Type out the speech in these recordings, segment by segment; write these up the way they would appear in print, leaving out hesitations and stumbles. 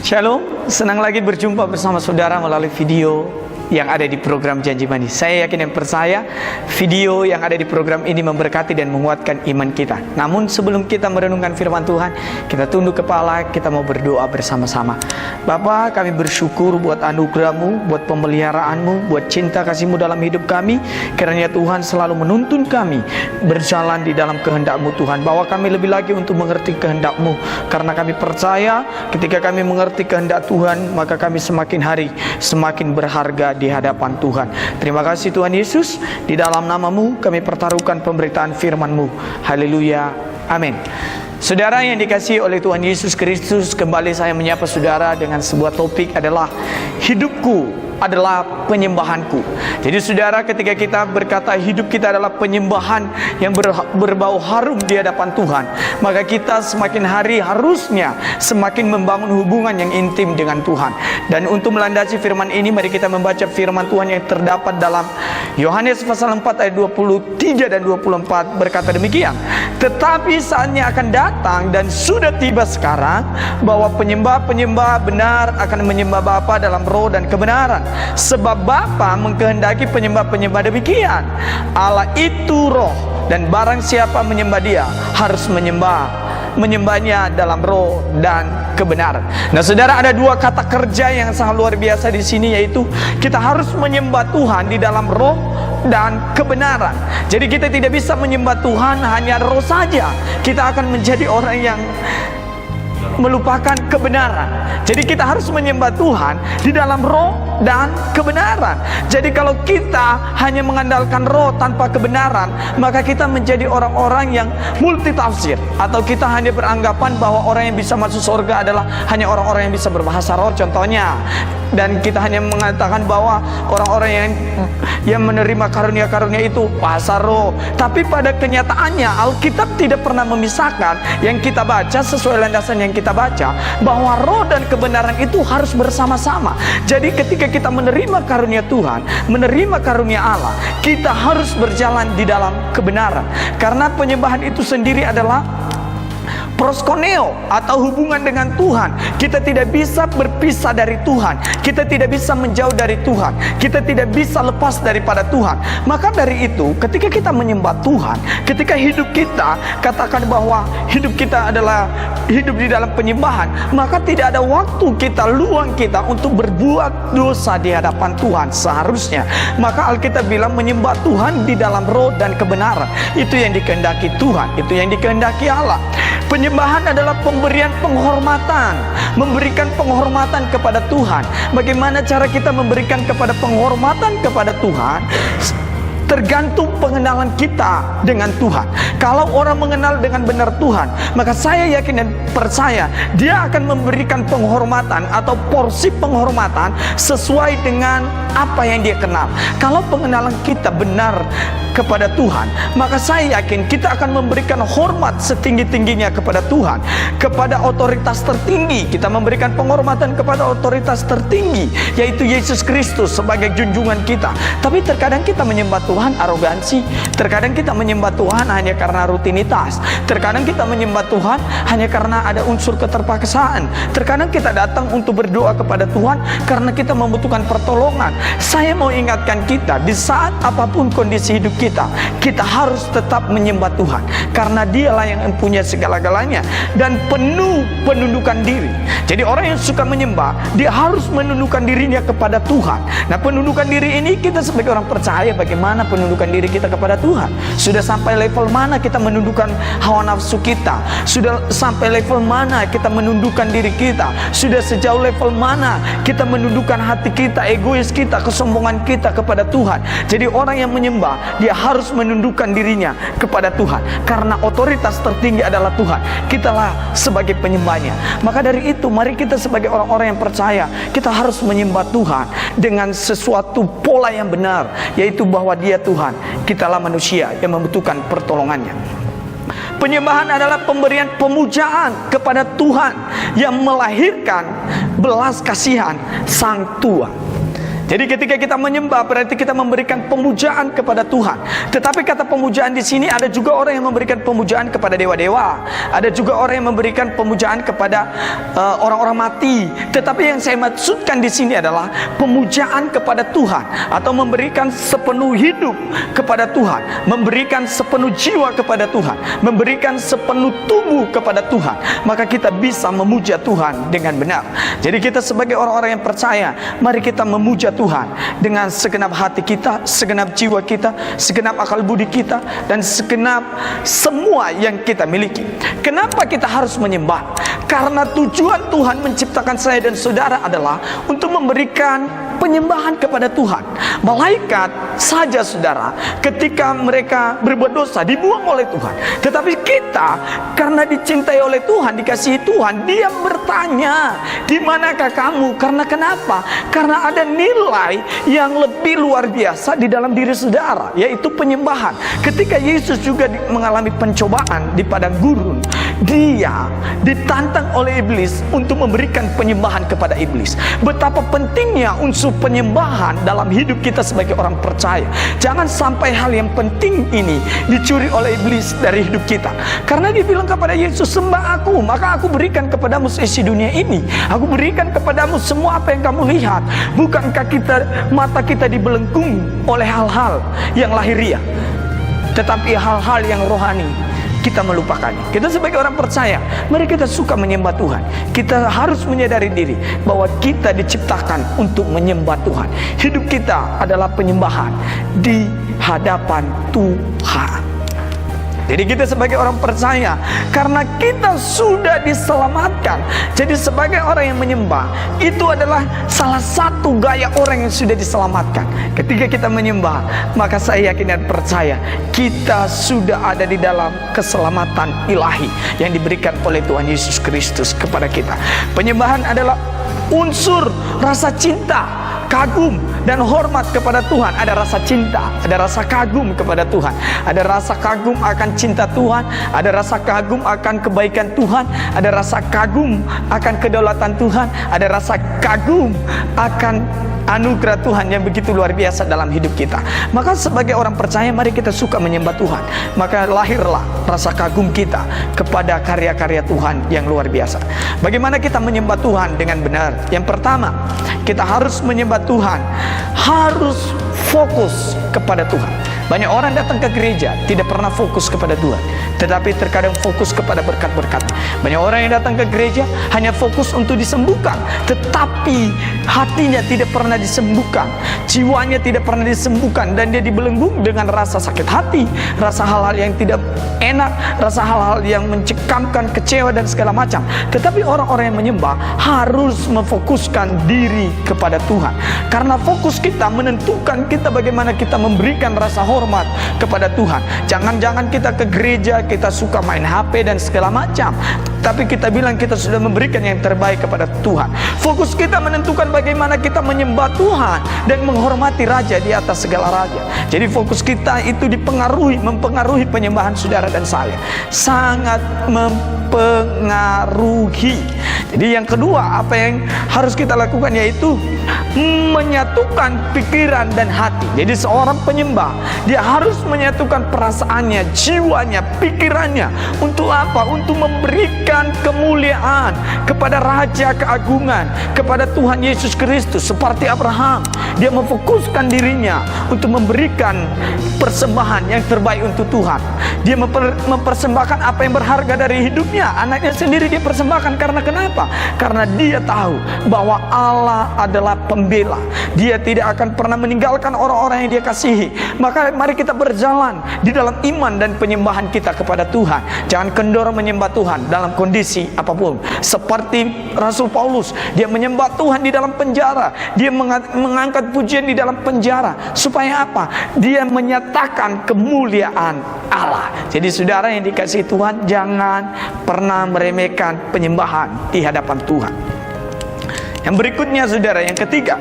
Shalom, senang lagi berjumpa bersama saudara melalui video yang ada di program Janji Manis. Saya yakin dan percaya video yang ada di program ini memberkati dan menguatkan iman kita. Namun sebelum kita merenungkan firman Tuhan, kita tunduk kepala, kita mau berdoa bersama-sama. Bapa, kami bersyukur buat anugerah-Mu, buat pemeliharaanmu, buat cinta kasih-Mu dalam hidup kami. Kiranya Tuhan selalu menuntun kami berjalan di dalam kehendak-Mu Tuhan. Bawa kami lebih lagi untuk mengerti kehendak-Mu, karena kami percaya ketika kami mengerti kehendak Tuhan, maka kami semakin hari semakin berharga di hadapan Tuhan. Terima kasih Tuhan Yesus. Di dalam nama-Mu kami pertaruhkan pemberitaan firman-Mu. Haleluya. Amin. Saudara yang dikasihi oleh Tuhan Yesus Kristus, kembali saya menyapa saudara dengan sebuah topik adalah hidupku adalah penyembahanku. Jadi saudara, ketika kita berkata hidup kita adalah penyembahan yang berbau harum di hadapan Tuhan, maka kita semakin hari harusnya semakin membangun hubungan yang intim dengan Tuhan. Dan untuk melandasi firman ini, mari kita membaca firman Tuhan yang terdapat dalam Yohanes pasal 4 ayat 23 dan 24, berkata demikian: tetapi saatnya akan datang dan sudah tiba sekarang, bahwa penyembah-penyembah benar akan menyembah Bapa dalam roh dan kebenaran. Sebab Bapa mengkehendaki penyembah-penyembah demikian. Allah itu roh, dan barang siapa menyembah Dia harus menyembahnya dalam roh dan kebenaran. Nah saudara, ada dua kata kerja yang sangat luar biasa di sini, yaitu kita harus menyembah Tuhan di dalam roh dan kebenaran. Jadi kita tidak bisa menyembah Tuhan hanya roh saja. Kita akan menjadi orang yang melupakan kebenaran. Jadi kita harus menyembah Tuhan di dalam roh dan kebenaran. Jadi kalau kita hanya mengandalkan roh tanpa kebenaran, maka kita menjadi orang-orang yang multitafsir, atau kita hanya beranggapan bahwa orang yang bisa masuk surga adalah hanya orang-orang yang bisa berbahasa roh contohnya. Dan kita hanya mengatakan bahwa orang-orang yang menerima karunia-karunia itu bahasa roh. Tapi pada kenyataannya Alkitab tidak pernah memisahkan yang kita baca sesuai landasan yang kita baca, bahwa roh dan kebenaran itu harus bersama-sama. Jadi ketika kita menerima karunia Tuhan, menerima karunia Allah, kita harus berjalan di dalam kebenaran. Karena penyembahan itu sendiri adalah proskuneo, atau hubungan dengan Tuhan. Kita tidak bisa berpisah dari Tuhan. Kita tidak bisa menjauh dari Tuhan. Kita tidak bisa lepas daripada Tuhan. Maka dari itu, ketika kita menyembah Tuhan, ketika hidup kita, katakan bahwa hidup kita adalah hidup di dalam penyembahan, maka tidak ada waktu kita, luang kita untuk berbuat dosa di hadapan Tuhan seharusnya. Maka Alkitab bilang menyembah Tuhan di dalam roh dan kebenaran. Itu yang dikehendaki Tuhan, itu yang dikehendaki Allah. Penyembahan adalah pemberian penghormatan, memberikan penghormatan kepada Tuhan. Bagaimana cara kita memberikan penghormatan kepada Tuhan? Tergantung pengenalan kita dengan Tuhan. Kalau orang mengenal dengan benar Tuhan, maka saya yakin dan percaya dia akan memberikan penghormatan atau porsi penghormatan sesuai dengan apa yang dia kenal. Kalau pengenalan kita benar kepada Tuhan, maka saya yakin kita akan memberikan hormat setinggi-tingginya kepada Tuhan. Kepada otoritas tertinggi, kita memberikan penghormatan kepada otoritas tertinggi, yaitu Yesus Kristus sebagai junjungan kita. Tapi terkadang kita menyembah Tuhan arogansi. Terkadang kita menyembah Tuhan hanya karena rutinitas. Terkadang kita menyembah Tuhan hanya karena ada unsur keterpaksaan. Terkadang kita datang untuk berdoa kepada Tuhan karena kita membutuhkan pertolongan. Saya mau ingatkan kita, di saat apapun kondisi hidup kita, kita harus tetap menyembah Tuhan, karena Dialah yang mempunyai segala-galanya dan penuh penundukan diri. Jadi orang yang suka menyembah, dia harus menundukkan dirinya kepada Tuhan. Nah, penundukan diri ini kita sebagai orang percaya, bagaimana penundukan diri kita kepada Tuhan? Sudah sampai level mana kita menundukkan hawa nafsu kita? Sudah sampai level mana kita menundukkan diri kita? Sudah sejauh level mana kita menundukkan hati kita, egois kita, kesombongan kita kepada Tuhan? Jadi orang yang menyembah, dia harus menundukkan dirinya kepada Tuhan, karena otoritas tertinggi adalah Tuhan. Kitalah sebagai penyembahnya. Maka dari itu, mari kita sebagai orang-orang yang percaya, kita harus menyembah Tuhan dengan sesuatu pola yang benar, yaitu bahwa Dia Tuhan, kitalah manusia yang membutuhkan pertolongannya. Penyembahan adalah pemberian pemujaan kepada Tuhan yang melahirkan belas kasihan Sang Tua. Jadi ketika kita menyembah berarti kita memberikan pemujaan kepada Tuhan. Tetapi kata pemujaan di sini ada juga orang yang memberikan pemujaan kepada dewa-dewa. Ada juga orang yang memberikan pemujaan kepada orang-orang mati. Tetapi yang saya maksudkan di sini adalah pemujaan kepada Tuhan, atau memberikan sepenuh hidup kepada Tuhan, memberikan sepenuh jiwa kepada Tuhan, memberikan sepenuh tubuh kepada Tuhan. Maka kita bisa memuja Tuhan dengan benar. Jadi kita sebagai orang-orang yang percaya, mari kita memuja Tuhan dengan segenap hati kita, segenap jiwa kita, segenap akal budi kita, dan segenap semua yang kita miliki. Kenapa kita harus menyembah? Karena tujuan Tuhan menciptakan saya dan saudara adalah untuk memberikan penyembahan kepada Tuhan. Malaikat saja saudara, ketika mereka berbuat dosa dibuang oleh Tuhan. Tetapi kita karena dicintai oleh Tuhan, dikasihi Tuhan, Dia bertanya, di manakah kamu? Karena kenapa? Karena ada nilai yang lebih luar biasa di dalam diri saudara, yaitu penyembahan. Ketika Yesus juga mengalami pencobaan di padang gurun, Dia ditantang oleh iblis untuk memberikan penyembahan kepada iblis. Betapa pentingnya unsur penyembahan dalam hidup kita sebagai orang percaya. Jangan sampai hal yang penting ini dicuri oleh iblis dari hidup kita. Karena dia bilang kepada Yesus, sembah aku, maka aku berikan kepadamu seisi dunia ini. Aku berikan kepadamu semua apa yang kamu lihat. Bukankah mata kita dibelenggung oleh hal-hal yang lahiriah, tetapi hal-hal yang rohani kita melupakannya. Kita sebagai orang percaya, mari kita suka menyembah Tuhan. Kita harus menyadari diri bahwa kita diciptakan untuk menyembah Tuhan. Hidup kita adalah penyembahan di hadapan Tuhan. Jadi kita sebagai orang percaya, karena kita sudah diselamatkan, jadi sebagai orang yang menyembah, itu adalah salah satu gaya orang yang sudah diselamatkan. Ketika kita menyembah, maka saya yakin dan percaya kita sudah ada di dalam keselamatan ilahi yang diberikan oleh Tuhan Yesus Kristus kepada kita. Penyembahan adalah unsur rasa cinta, kagum dan hormat kepada Tuhan. Ada rasa cinta, ada rasa kagum kepada Tuhan, ada rasa kagum akan cinta Tuhan, ada rasa kagum akan kebaikan Tuhan, ada rasa kagum akan kedaulatan Tuhan, ada rasa kagum akan anugerah Tuhan yang begitu luar biasa dalam hidup kita. Maka sebagai orang percaya, mari kita suka menyembah Tuhan. Maka lahirlah rasa kagum kita kepada karya-karya Tuhan yang luar biasa. Bagaimana kita menyembah Tuhan dengan benar? Yang pertama, kita harus menyembah Tuhan, harus fokus kepada Tuhan. Banyak orang datang ke gereja tidak pernah fokus kepada Tuhan, tetapi terkadang fokus kepada berkat-berkat. Banyak orang yang datang ke gereja hanya fokus untuk disembuhkan, tetapi hatinya tidak pernah disembuhkan, jiwanya tidak pernah disembuhkan, dan dia dibelenggu dengan rasa sakit hati, rasa hal-hal yang tidak enak, rasa hal-hal yang mencekamkan, kecewa dan segala macam. Tetapi orang-orang yang menyembah harus memfokuskan diri kepada Tuhan, karena fokus kita menentukan kita bagaimana kita memberikan rasa hormat kepada Tuhan. Jangan-jangan kita ke gereja, kita suka main HP dan segala macam, tapi kita bilang kita sudah memberikan yang terbaik kepada Tuhan. Fokus kita menentukan bagaimana kita menyembah Tuhan dan menghormati Raja di atas segala raja. Jadi fokus kita itu mempengaruhi penyembahan saudara dan saya. Sangat mempengaruhi. Jadi yang kedua, apa yang harus kita lakukan yaitu menyatukan pikiran dan hati. Jadi seorang penyembah, dia harus menyatukan perasaannya, jiwanya, pikirannya. Untuk apa? Untuk memberikan kemuliaan kepada Raja keagungan, kepada Tuhan Yesus Kristus. Seperti Abraham, dia memfokuskan dirinya untuk memberikan persembahan yang terbaik untuk Tuhan. Dia mempersembahkan apa yang berharga dari hidupnya, anaknya sendiri dia persembahkan. Karena kenapa? Karena dia tahu bahwa Allah adalah pembela. Dia tidak akan pernah meninggalkan orang-orang yang dia kasihi. Maka mari kita berjalan di dalam iman dan penyembahan kita kepada Tuhan. Jangan kendor menyembah Tuhan dalam kondisi apapun. Seperti Rasul Paulus, dia menyembah Tuhan di dalam penjara, dia mengangkat pujian di dalam penjara. Supaya apa? Dia menyatakan kemuliaan Allah. Jadi saudara yang dikasihi Tuhan, jangan pernah meremehkan penyembahan di hadapan Tuhan. Yang berikutnya saudara, yang ketiga,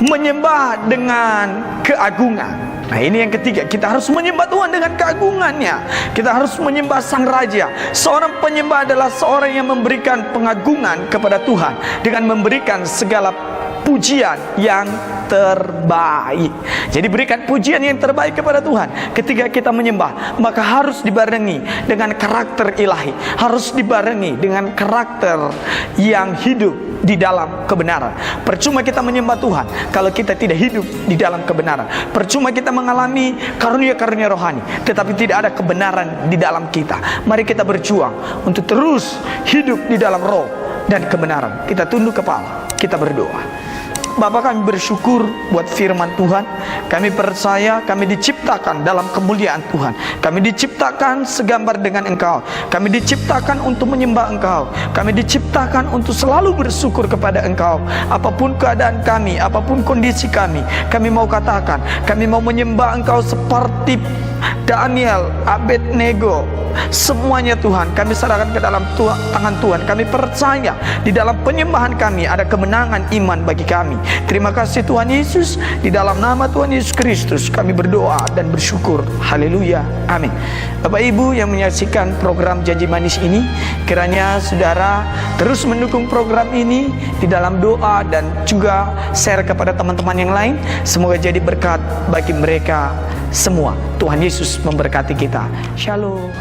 menyembah dengan keagungan. Nah ini yang ketiga, kita harus menyembah Tuhan dengan keagungannya. Kita harus menyembah Sang Raja. Seorang penyembah adalah seorang yang memberikan pengagungan kepada Tuhan dengan memberikan segala pujian yang terbaik. Jadi berikan pujian yang terbaik kepada Tuhan. Ketika kita menyembah, maka harus dibarengi dengan karakter ilahi, harus dibarengi dengan karakter yang hidup di dalam kebenaran. Percuma kita menyembah Tuhan kalau kita tidak hidup di dalam kebenaran. Percuma kita mengalami karunia-karunia rohani tetapi tidak ada kebenaran di dalam kita. Mari kita berjuang untuk terus hidup di dalam roh dan kebenaran. Kita tunduk kepala, kita berdoa. Bapa, kami bersyukur buat firman Tuhan. Kami percaya kami diciptakan dalam kemuliaan Tuhan. Kami diciptakan segambar dengan Engkau. Kami diciptakan untuk menyembah Engkau. Kami diciptakan untuk selalu bersyukur kepada Engkau. Apapun keadaan kami, apapun kondisi kami mau katakan, kami mau menyembah Engkau seperti Daniel, Abednego. Semuanya Tuhan kami serahkan ke dalam tangan Tuhan. Kami percaya di dalam penyembahan kami ada kemenangan iman bagi kami. Terima kasih Tuhan Yesus. Di dalam nama Tuhan Yesus Kristus kami berdoa dan bersyukur. Haleluya, amin. Bapak Ibu yang menyaksikan program Janji Manis ini, kiranya saudara terus mendukung program ini di dalam doa dan juga share kepada teman-teman yang lain. Semoga jadi berkat bagi mereka semua. Tuhan Yesus memberkati kita. Shalom.